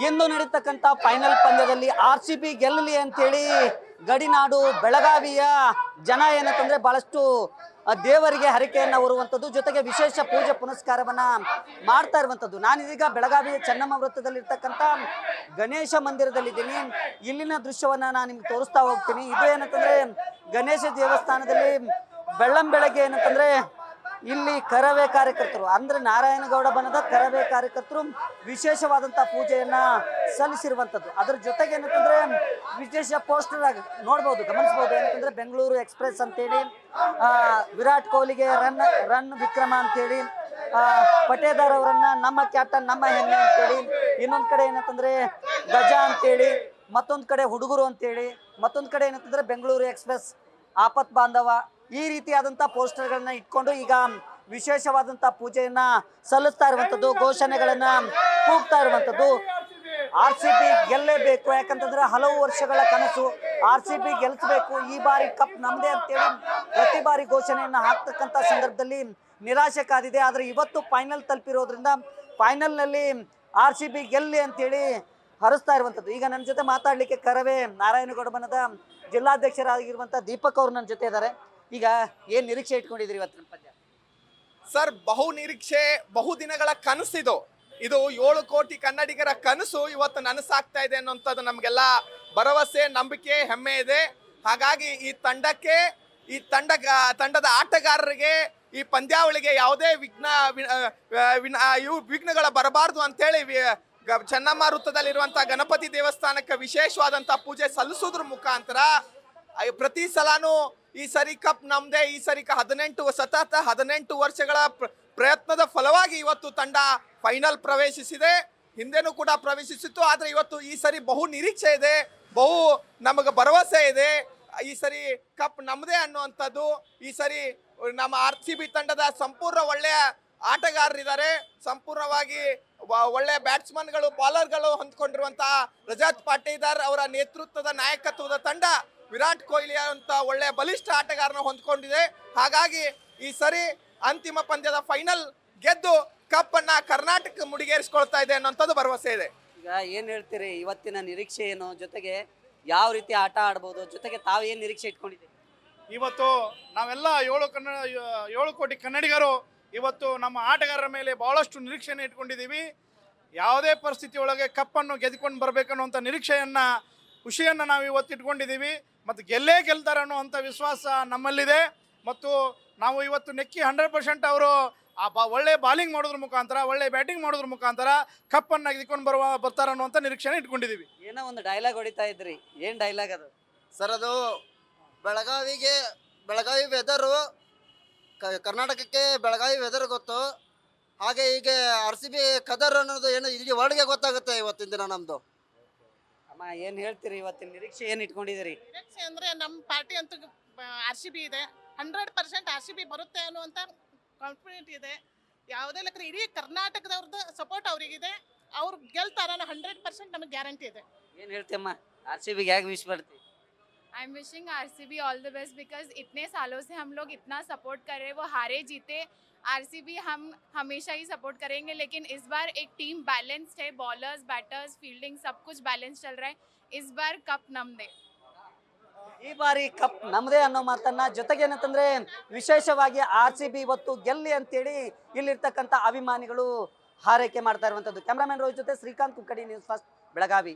ಇಂದು ನಡೀತಕ್ಕಂಥ ಫೈನಲ್ ಪಂದ್ಯದಲ್ಲಿ RCB ಗೆಲ್ಲಲಿ ಅಂತೇಳಿ ಗಡಿನಾಡು ಬೆಳಗಾವಿಯ ಜನ ಏನಂತಂದ್ರೆ ಬಹಳಷ್ಟು ದೇವರಿಗೆ ಹರಕೆಯನ್ನ ಹೊರುವಂಥದ್ದು, ಜೊತೆಗೆ ವಿಶೇಷ ಪೂಜೆ ಪುನಸ್ಕಾರವನ್ನ ಮಾಡ್ತಾ ಇರುವಂಥದ್ದು. ನಾನಿದೀಗ ಬೆಳಗಾವಿಯ ಚೆನ್ನಮ್ಮ ವೃತ್ತದಲ್ಲಿರ್ತಕ್ಕಂಥ ಗಣೇಶ ಮಂದಿರದಲ್ಲಿದ್ದೀನಿ. ಇಲ್ಲಿನ ದೃಶ್ಯವನ್ನ ನಾನು ನಿಮ್ಗೆ ತೋರಿಸ್ತಾ ಹೋಗ್ತೀನಿ. ಇದು ಏನಂತಂದ್ರೆ ಗಣೇಶ ದೇವಸ್ಥಾನದಲ್ಲಿ ಬೆಳ್ಳಂಬೆಳಗ್ಗೆ ಏನಂತಂದ್ರೆ ಇಲ್ಲಿ ಕರವೇ ಕಾರ್ಯಕರ್ತರು ಅಂದ್ರೆ ನಾರಾಯಣಗೌಡ ಬಣದ ಕರವೇ ಕಾರ್ಯಕರ್ತರು ವಿಶೇಷವಾದಂತಹ ಪೂಜೆಯನ್ನ ಸಲ್ಲಿಸಿರುವಂತದ್ದು. ಅದ್ರ ಜೊತೆಗೆ ಏನಂತಂದ್ರೆ ವಿಶೇಷ ಪೋಸ್ಟರ್ ಆಗಿ ನೋಡ್ಬೋದು, ಗಮನಿಸಬಹುದು. ಏನಂತಂದ್ರೆ ಬೆಂಗಳೂರು ಎಕ್ಸ್ಪ್ರೆಸ್ ಅಂತೇಳಿ, ವಿರಾಟ್ ಕೊಹ್ಲಿಗೆ ರನ್ ವಿಕ್ರಮ ಅಂತೇಳಿ, ಪಟೇದಾರ್ ಅವರನ್ನ ನಮ್ಮ ಕ್ಯಾಪ್ಟನ್ ನಮ್ಮ ಹೆಮ್ಮೆ ಅಂತೇಳಿ, ಇನ್ನೊಂದ್ ಕಡೆ ಏನಂತಂದ್ರೆ ಗಜ ಅಂತೇಳಿ, ಮತ್ತೊಂದ್ ಕಡೆ ಹುಡುಗರು ಅಂತೇಳಿ, ಮತ್ತೊಂದ್ ಕಡೆ ಏನಂತಂದ್ರೆ ಬೆಂಗಳೂರು ಎಕ್ಸ್ಪ್ರೆಸ್ ಆಪತ್ ಬಾಂಧವ, ಈ ರೀತಿಯಾದಂತಹ ಪೋಸ್ಟರ್ಗಳನ್ನ ಇಟ್ಕೊಂಡು ಈಗ ವಿಶೇಷವಾದಂತ ಪೂಜೆಯನ್ನ ಸಲ್ಲಿಸ್ತಾ ಇರುವಂತದ್ದು, ಘೋಷಣೆಗಳನ್ನ ಕೂಗ್ತಾ ಇರುವಂತದ್ದು. RCB ಗೆಲ್ಲೇಬೇಕು, ಯಾಕಂತಂದ್ರೆ ಹಲವು ವರ್ಷಗಳ ಕನಸು RCB ಗೆಲ್ಲಿಸಬೇಕು, ಈ ಬಾರಿ ಕಪ್ ನಮ್ದೇ ಅಂತೇಳಿ ಪ್ರತಿ ಬಾರಿ ಘೋಷಣೆಯನ್ನ ಹಾಕ್ತಕ್ಕಂತ ಸಂದರ್ಭದಲ್ಲಿ ನಿರಾಶೆ ಕಾದಿದೆ. ಆದ್ರೆ ಇವತ್ತು ಫೈನಲ್ ತಲುಪಿರೋದ್ರಿಂದ ಫೈನಲ್ ನಲ್ಲಿ RCB ಗೆಲ್ಲಿ ಅಂತೇಳಿ ಹರಿಸ್ತಾ ಇರುವಂತದ್ದು. ಈಗ ನನ್ನ ಜೊತೆ ಮಾತಾಡ್ಲಿಕ್ಕೆ ಕರವೇ ನಾರಾಯಣಗೌಡ ಬಣದ ಜಿಲ್ಲಾಧ್ಯಕ್ಷರಾಗಿರುವಂತ ದೀಪಕ್ ಅವರು ನನ್ನ ಜೊತೆ ಇದ್ದಾರೆ. ಈಗ ಏನ್ ನಿರೀಕ್ಷೆ ಇಟ್ಕೊಂಡಿದ್ರಿ ಇವತ್ತಿನ ಪಂದ್ಯ? ಸರ್, ಬಹು ನಿರೀಕ್ಷೆ, ಬಹು ದಿನಗಳ ಕನಸಿದು. ಇದು 7 ಕೋಟಿ ಕನ್ನಡಿಗರ ಕನಸು ಇವತ್ತು ನನಸಾಗ್ತಾ ಇದೆ ಅನ್ನೋಂಥದ್ದು ನಮಗೆಲ್ಲ ಭರವಸೆ, ನಂಬಿಕೆ, ಹೆಮ್ಮೆ ಇದೆ. ಹಾಗಾಗಿ ಈ ತಂಡದ ಆಟಗಾರರಿಗೆ ಈ ಪಂದ್ಯಾವಳಿಗೆ ಯಾವುದೇ ವಿಘ್ನಗಳ ಬರಬಾರ್ದು ಅಂತೇಳಿ ಚೆನ್ನಮ್ಮ ವೃತ್ತದಲ್ಲಿರುವಂತಹ ಗಣಪತಿ ದೇವಸ್ಥಾನಕ್ಕೆ ವಿಶೇಷವಾದಂತಹ ಪೂಜೆ ಸಲ್ಲಿಸೋದ್ರ ಮುಖಾಂತರ ಪ್ರತಿ ಸಲಾನು ಈ ಸರಿ ಕಪ್ ನಮ್ದೇ, ಈ ಸರಿ 18 ವರ್ಷಗಳ ಪ್ರಯತ್ನದ ಫಲವಾಗಿ ಇವತ್ತು ತಂಡ ಫೈನಲ್ ಪ್ರವೇಶಿಸಿದೆ. ಹಿಂದೆನೂ ಕೂಡ ಪ್ರವೇಶಿಸಿತ್ತು. ಆದ್ರೆ ಇವತ್ತು ಈ ಸರಿ ಬಹು ನಿರೀಕ್ಷೆ ಇದೆ, ಬಹು ನಮಗೆ ಭರವಸೆ ಇದೆ. ಈ ಸರಿ ಕಪ್ ನಮ್ದೇ ಅನ್ನುವಂಥದ್ದು. ಈ ಸರಿ ನಮ್ಮ RCB ತಂಡದ ಸಂಪೂರ್ಣ ಒಳ್ಳೆಯ ಆಟಗಾರರಿದ್ದಾರೆ, ಸಂಪೂರ್ಣವಾಗಿ ಒಳ್ಳೆಯ ಬ್ಯಾಟ್ಸ್ಮನ್ಗಳು, ಬಾಲರ್ಗಳು ಹೊಂದ್ಕೊಂಡಿರುವಂತಹ ರಜತ್ ಪಾಟೀದಾರ್ ಅವರ ನೇತೃತ್ವದ ನಾಯಕತ್ವದ ತಂಡ ವಿರಾಟ್ ಕೊಹ್ಲಿ ಅಂತ ಒಳ್ಳೆಯ ಬಲಿಷ್ಠ ಆಟಗಾರನ ಹೊಂದ್ಕೊಂಡಿದೆ. ಹಾಗಾಗಿ ಈ ಸರಿ ಅಂತಿಮ ಪಂದ್ಯದ ಫೈನಲ್ ಗೆದ್ದು ಕಪ್ ಅನ್ನ ಕರ್ನಾಟಕ ಮುಡಿಗೇರಿಸಿಕೊಳ್ತಾ ಇದೆ ಅನ್ನೋಂಥದ್ದು ಭರವಸೆ ಇದೆ. ಈಗ ಏನ್ ಹೇಳ್ತೀರಿ, ಇವತ್ತಿನ ನಿರೀಕ್ಷೆ ಏನು, ಜೊತೆಗೆ ಯಾವ ರೀತಿ ಆಟ ಆಡ್ಬೋದು, ಜೊತೆಗೆ ತಾವು ಏನ್ ನಿರೀಕ್ಷೆ ಇಟ್ಕೊಂಡಿದ್ದೀರಿ? ಇವತ್ತು ನಾವೆಲ್ಲ 7 ಕೋಟಿ ಕನ್ನಡಿಗರು ಇವತ್ತು ನಮ್ಮ ಆಟಗಾರರ ಮೇಲೆ ಬಹಳಷ್ಟು ನಿರೀಕ್ಷೆಯನ್ನು ಇಟ್ಕೊಂಡಿದ್ದೀವಿ. ಯಾವುದೇ ಪರಿಸ್ಥಿತಿ ಒಳಗೆ ಕಪ್ಪನ್ನು ಗೆದ್ಕೊಂಡು ಬರಬೇಕನ್ನುವಂಥ ನಿರೀಕ್ಷೆಯನ್ನು, ಖುಷಿಯನ್ನು ನಾವು ಇವತ್ತು ಇಟ್ಕೊಂಡಿದ್ದೀವಿ. ಮತ್ತು ಗೆಲ್ತಾರೆ ಅನ್ನುವಂಥ ವಿಶ್ವಾಸ ನಮ್ಮಲ್ಲಿದೆ. ಮತ್ತು ನಾವು ಇವತ್ತು ನೆಕ್ಕಿ 100% ಅವರು ಒಳ್ಳೆ ಬಾಲಿಂಗ್ ಮಾಡೋದ್ರ ಮುಖಾಂತರ, ಒಳ್ಳೆ ಬ್ಯಾಟಿಂಗ್ ಮಾಡೋದ್ರ ಮುಖಾಂತರ ಕಪ್ಪನ್ನು ಗೆದ್ಕೊಂಡು ಬರ್ತಾರೆ ಅನ್ನುವಂಥ ನಿರೀಕ್ಷೆನ ಇಟ್ಕೊಂಡಿದ್ದೀವಿ. ಏನೋ ಒಂದು ಡೈಲಾಗ್ ಹೊಡಿತಾ ಇದ್ರಿ, ಏನ್ ಡೈಲಾಗ್ ಅದು ಸರ್? ಅದು ಬೆಳಗಾವಿ ವೆದರು, ಕರ್ನಾಟಕಕ್ಕೆ ಬೆಳಗಾವಿ ವೆದರ್ ಗೊತ್ತು. ಹಾಗೆ ಈಗ RCB ಕದರ್ ಅನ್ನೋದು ಏನು ಇಡೀ ವರ್ಲ್ಡ್ಗೆ ಗೊತ್ತಾಗುತ್ತೆ ಇವತ್ತಿನ ದಿನ ನಮ್ದು. ಅಮ್ಮ, ಏನ್ ಹೇಳ್ತೀರಿ, ಇವತ್ತಿನ ನಿರೀಕ್ಷೆ ಏನ್ ಇಟ್ಕೊಂಡಿದ್ದೀರಿ? ನಿರೀಕ್ಷೆ ಅಂದ್ರೆ ನಮ್ಮ ಪಾರ್ಟಿ ಅಂತೂ RCB ಇದೆ, 100% RCB ಬರುತ್ತೆ ಅನ್ನುವಂಥ ಕಾನ್ಫಿಡೆಂಟ್ ಇದೆ. ಯಾವುದೇ ಲೆಕ್ಕ ಇಡೀ ಕರ್ನಾಟಕದವ್ರದ್ದು ಸಪೋರ್ಟ್ ಅವರಿಗಿದೆ, ಅವ್ರು ಗೆಲ್ತಾರ 100% ನಮಗೆ ಗ್ಯಾರಂಟಿ ಇದೆ. ಏನ್ ಹೇಳ್ತೀಯಮ್ಮ, RCB ಗೆ ಹೇಗೆ ವಿಶ್ ಮಾಡ್ತೀವಿ? I am wishing RCB all the best because इतने सालों से हम लोग इतना सपोर्ट कर रहे हैं, वो हारे जीते RCB हम हमेशा ही सपोर्ट करेंगे. लेकिन इस बार एक टीम बैलेंस्ड है, बॉलर्स, बैटर्स, फील्डिंग सब कुछ बैलेंस चल रहा है. इस बार कप नमदे. ಈ ಬಾರಿ ಕಪ್ ನಮ್ದೇ ಅನ್ನೋ ಮಾತನ್ನ, ಜೊತೆಗೆ ಏನಂತಂದ್ರೆ ವಿಶೇಷವಾಗಿ RCB ಇವತ್ತು ಗೆಲ್ಲಿ ಅಂತೇಳಿ ಇಲ್ಲಿರ್ತಕ್ಕಂಥ ಅಭಿಮಾನಿಗಳು ಹಾರೈಕೆ ಮಾಡ್ತಾ ಇರುವಂತದ್ದು. ಕ್ಯಾಮ್ರಾಮನ್ ರೋಹಿತ್ ಜೊತೆ ಶ್ರೀಕಾಂತ್ ಕುಕ್ಕಡಿ, ನ್ಯೂಸ್ ಫಸ್ಟ್, ಬೆಳಗಾವಿ.